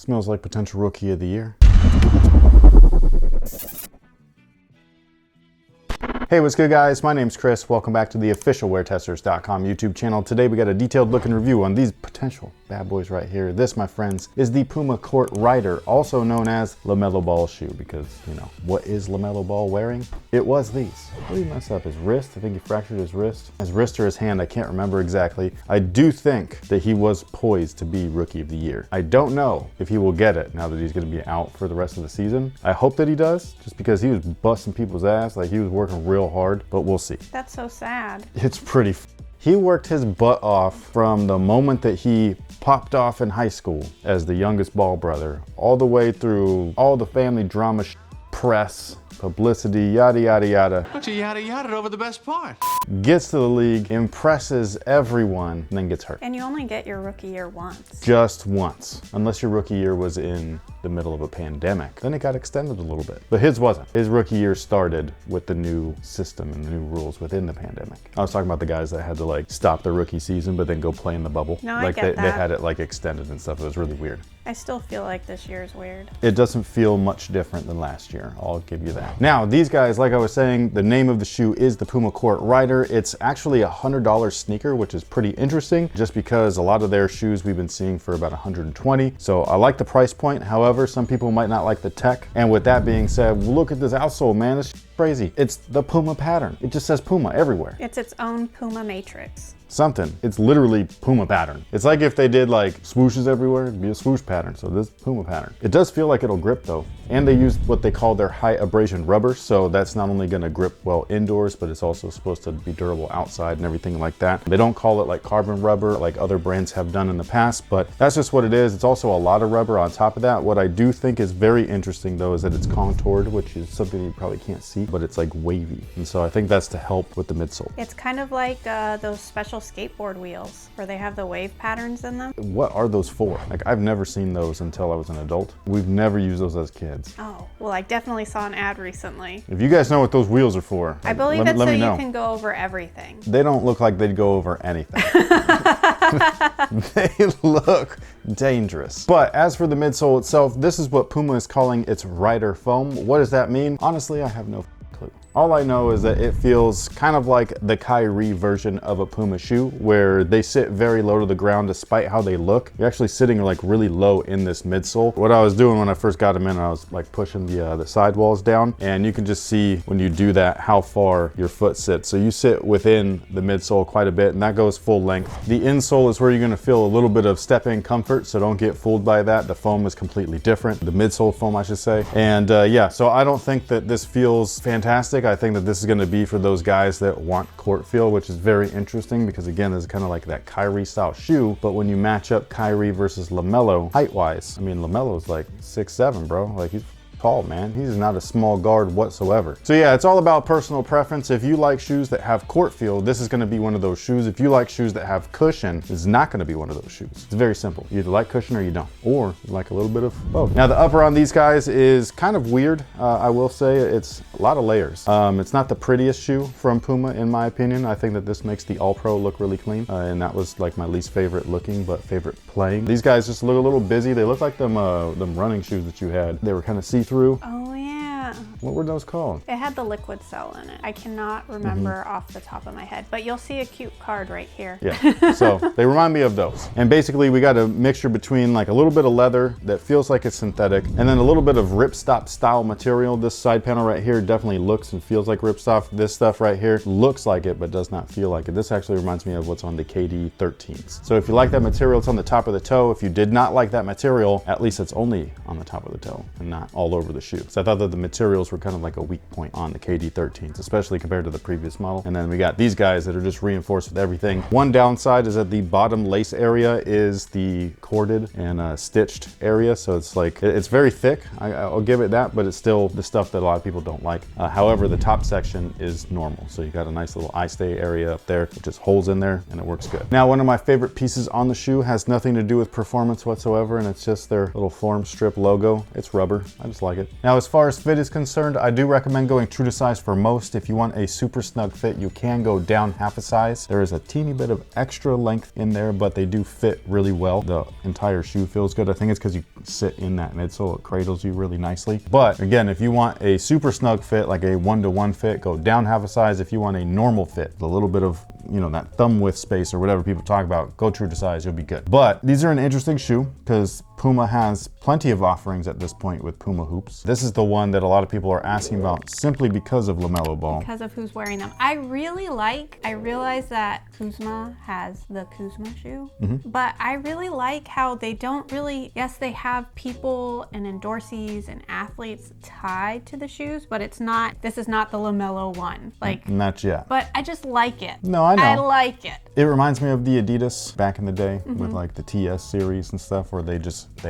Smells like potential rookie of the year. Hey, what's good guys? My name's Chris. Welcome back to the official WearTesters.com YouTube channel. Today we got a detailed look and review on these potential bad boys right here. This, my friends, is the Puma Court Rider, also known as LaMelo Ball shoe, because, you know, what is LaMelo Ball wearing? It was these. What did he mess up? His wrist? I think he fractured his wrist. His wrist or his hand, I can't remember exactly. I do think that he was poised to be Rookie of the Year. I don't know if he will get it now that he's gonna be out for the rest of the season. I hope that he does, just because he was busting people's ass. Like, he was working real hard, but we'll see. That's so sad. It's pretty he worked his butt off from the moment that he popped off in high school as the youngest Ball brother, all the way through all the family drama, press, publicity, yada, yada, yada. Don't you yada yada over the best part. Gets to the league, impresses everyone, and then gets hurt. And you only get your rookie year once. Just once. Unless your rookie year was in the middle of a pandemic. Then it got extended a little bit. But his wasn't. His rookie year started with the new system and the new rules within the pandemic. I was talking about the guys that had to like stop their rookie season but then go play in the bubble. No, like I get that. They had it like extended and stuff. It was really weird. I still feel like this year's weird. It doesn't feel much different than last year. I'll give you that. Now, these guys, like I was saying, the name of the shoe is the Puma Court Rider. It's actually a $100 sneaker, which is pretty interesting just because a lot of their shoes we've been seeing for about $120. So I like the price point. However, some people might not like the tech. And with that being said, look at this outsole, man. It's crazy. It's the Puma pattern. It just says Puma everywhere. It's its own Puma matrix. Something. It's literally Puma pattern. It's like if they did like swooshes everywhere, it'd be a swoosh pattern. So this Puma pattern. It does feel like it'll grip though. And they use what they call their high abrasion rubber. So that's not only gonna grip well indoors, but it's also supposed to be durable outside and everything like that. They don't call it like carbon rubber like other brands have done in the past, but that's just what it is. It's also a lot of rubber on top of that. What I do think is very interesting though is that it's contoured, which is something you probably can't see, but it's like wavy. And so I think that's to help with the midsole. It's kind of like those special skateboard wheels where they have the wave patterns in them. What are those for? Like, I've never seen those until I was an adult. We've never used those as kids. Oh, well, I definitely saw an ad recently. If you guys know what those wheels are for, I believe it's let so me you know. can go over everything. They don't look like they'd go over anything. They look dangerous. But as for the midsole itself, this is what Puma is calling its Rider foam. What does that mean? Honestly, I have no clue. All I know is that it feels kind of like the Kyrie version of a Puma shoe, where they sit very low to the ground despite how they look. You're actually sitting like really low in this midsole. What I was doing when I first got them in, I was like pushing the sidewalls down, and you can just see when you do that how far your foot sits. So you sit within the midsole quite a bit, and that goes full length. The insole is where you're gonna feel a little bit of step-in comfort, so don't get fooled by that. The foam is completely different. The midsole foam, I should say. And yeah, so I don't think that this feels fantastic. I think that this is going to be for those guys that want court feel, which is very interesting because again, this is kind of like that Kyrie style shoe, but when you match up Kyrie versus LaMelo height wise, I mean, LaMelo's like 6'7", bro. Like, he's tall, man. He's not a small guard whatsoever. So yeah, it's all about personal preference. If you like shoes that have court feel, this is going to be one of those shoes. If you like shoes that have cushion, it's not going to be one of those shoes. It's very simple. You either like cushion or you don't, or you like a little bit of both. Now the upper on these guys is kind of weird. I will say it's a lot of layers. It's not the prettiest shoe from Puma in my opinion. I think that this makes the All Pro look really clean, and that was like my least favorite looking but favorite playing. These guys just look a little busy. They look like them running shoes that you had. They were kind of see-through. Oh yeah. What were those called? It had the liquid cell in it. I cannot remember off the top of my head, but you'll see a cute card right here. Yeah, so they remind me of those. And basically we got a mixture between like a little bit of leather that feels like it's synthetic, and then a little bit of ripstop style material. This side panel right here definitely looks and feels like ripstop. This stuff right here looks like it, but does not feel like it. This actually reminds me of what's on the KD 13s. So if you like that material, it's on the top of the toe. If you did not like that material, at least it's only on the top of the toe and not all over the shoe. So I thought that the materials were kind of like a weak point on the KD 13s, especially compared to the previous model. And then we got these guys that are just reinforced with everything. One downside is that the bottom lace area is the corded and stitched area. So it's like, it's very thick. I'll give it that, but it's still the stuff that a lot of people don't like. However, the top section is normal. So you got a nice little eye stay area up there, with just holes in there, and it works good. Now, one of my favorite pieces on the shoe has nothing to do with performance whatsoever, and it's just their little form strip logo. It's rubber. I just like it. Now, as far as fit is concerned, concerned, I do recommend going true to size for most. If you want a super snug fit, you can go down half a size. There is a teeny bit of extra length in there, but they do fit really well. The entire shoe feels good. I think it's because you sit in that midsole, it cradles you really nicely. But again, if you want a super snug fit, like a 1-to-1 fit, go down half a size. If you want a normal fit, a little bit of, you know, that thumb width space or whatever people talk about, go true to size, you'll be good. But these are an interesting shoe because Puma has plenty of offerings at this point with Puma hoops. This is the one that a lot of people are asking about simply because of LaMelo Ball. Because of who's wearing them. I realize that Kuzma has the Kuzma shoe, but I really like how they don't really, yes, they have people and endorsees and athletes tied to the shoes, but it's not, this is not the LaMelo one. Like, not yet. But I just like it. No, I know. I like it. It reminds me of the Adidas back in the day with like the TS series and stuff where they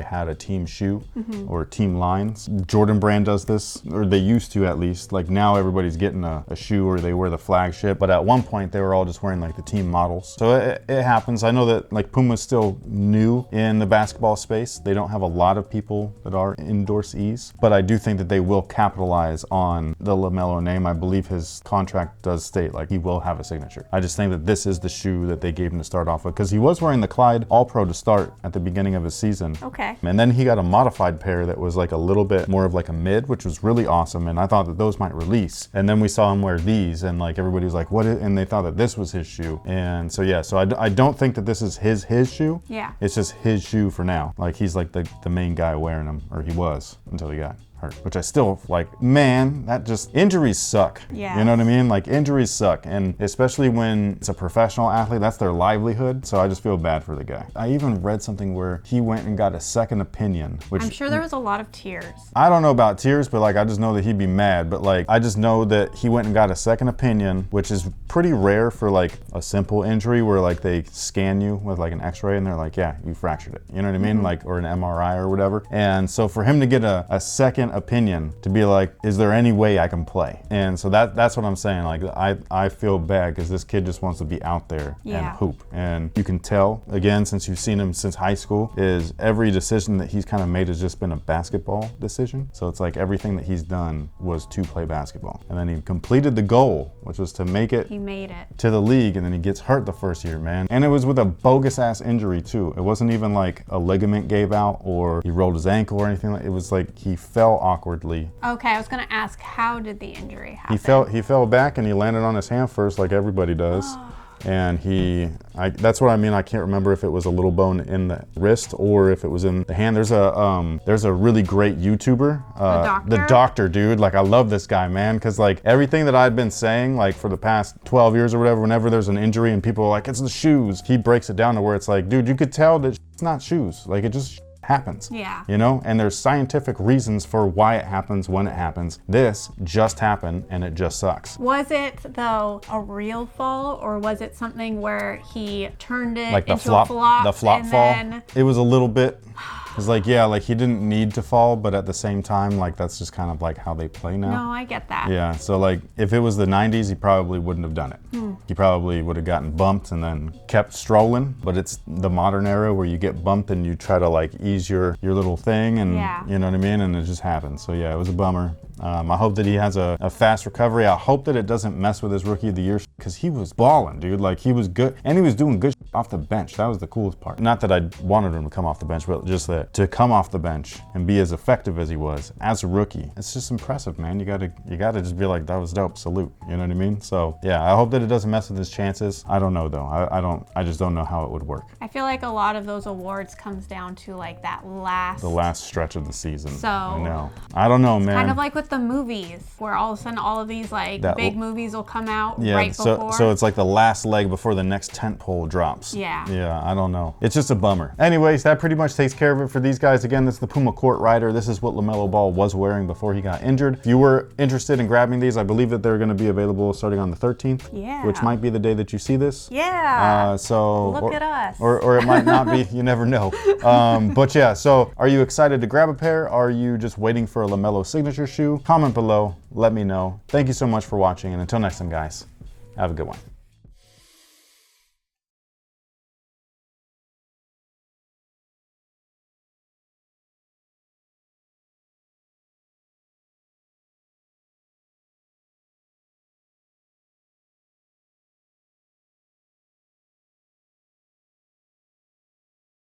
had a team shoe or team lines. Jordan brand does this, or they used to at least. Like now everybody's getting a shoe or they wear the flagship, but at one point they were all just wearing like the team models. So it happens. I know that like Puma's still new in the basketball space. They don't have a lot of people that are endorsees, but I do think that they will capitalize on the LaMelo name. I believe his contract does state like he will have a signature. I just think that this is the shoe that they gave him to start off with because he was wearing the Clyde All-Pro to start at the beginning of his season. Okay. And then he got a modified pair that was like a little bit more of like a mid, which was really awesome. And I thought that those might release. And then we saw him wear these and like everybody was like, and they thought that this was his shoe. And so, yeah, so I don't think that this is his shoe. Yeah. It's just his shoe for now. Like he's like the main guy wearing them, or he was until he got hurt, which I still like, man, that just, injuries suck. Yeah. You know what I mean? Like injuries suck. And especially when it's a professional athlete, that's their livelihood. So I just feel bad for the guy. I even read something where he went and got a second opinion, which I'm sure there was a lot of tears. I don't know about tears, but like, I just know that he'd be mad. But like, I just know that he went and got a second opinion, which is pretty rare for like a simple injury where like they scan you with like an x-ray and they're like, yeah, you fractured it. You know what I mean? Like, or an MRI or whatever. And so for him to get a second opinion to be like, is there any way I can play? And so that's what I'm saying. Like I feel bad because this kid just wants to be out there and hoop. And you can tell, again, since you've seen him since high school, is every decision that he's kind of made has just been a basketball decision. So it's like everything that he's done was to play basketball. And then he completed the goal, which was to make it. He made it to the league, and then he gets hurt the first year, man. And it was with a bogus ass injury too. It wasn't even like a ligament gave out or he rolled his ankle or anything. It was like he fell awkwardly. Okay, I was gonna ask, how did the injury happen? He fell back and he landed on his hand first, like everybody does. And that's what I mean. I can't remember if it was a little bone in the wrist or if it was in the hand. There's a really great YouTuber, the doctor, dude. Like I love this guy, man, because like everything that I've been saying, like for the past 12 years or whatever, whenever there's an injury and people are like, it's the shoes, he breaks it down to where it's like, dude, you could tell that it's not shoes. Like it just happens. Yeah. You know, and there's scientific reasons for why it happens when it happens. This just happened and it just sucks. Was it though a real fall, or was it something where he turned it like into a flop? The flop and fall. Then... It was a little bit. It's like, yeah, like he didn't need to fall, but at the same time, like that's just kind of like how they play now. No, I get that. Yeah, so like if it was the 90s, he probably wouldn't have done it. He probably would have gotten bumped and then kept strolling, but it's the modern era where you get bumped and you try to like ease your little thing and you know what I mean? And it just happens. So yeah, it was a bummer. I hope that he has a fast recovery. I hope that it doesn't mess with his rookie of the year because he was balling, dude. Like he was good and he was doing good off the bench. That was the coolest part. Not that I wanted him to come off the bench, but just that to come off the bench and be as effective as he was as a rookie. It's just impressive, man. You gotta just be like, that was dope. Salute. You know what I mean? So yeah, I hope that it doesn't mess with his chances. I don't know though. I just don't know how it would work. I feel like a lot of those awards comes down to like the last stretch of the season. So I don't know, man. Kind of like with the movies, where all of a sudden all of these like big movies will come out right before. So it's like the last leg before the next tentpole drops. Yeah, I don't know. It's just a bummer. Anyways, that pretty much takes care of it for these guys. Again, this is the Puma Court Rider. This is what LaMelo Ball was wearing before he got injured. If you were interested in grabbing these, I believe that they're going to be available starting on the 13th. Yeah. Which might be the day that you see this. Yeah. So look at us. Or it might not be. You never know. But yeah, so are you excited to grab a pair? Are you just waiting for a LaMelo signature shoe? Comment below. Let me know. Thank you so much for watching. And until next time, guys, have a good one.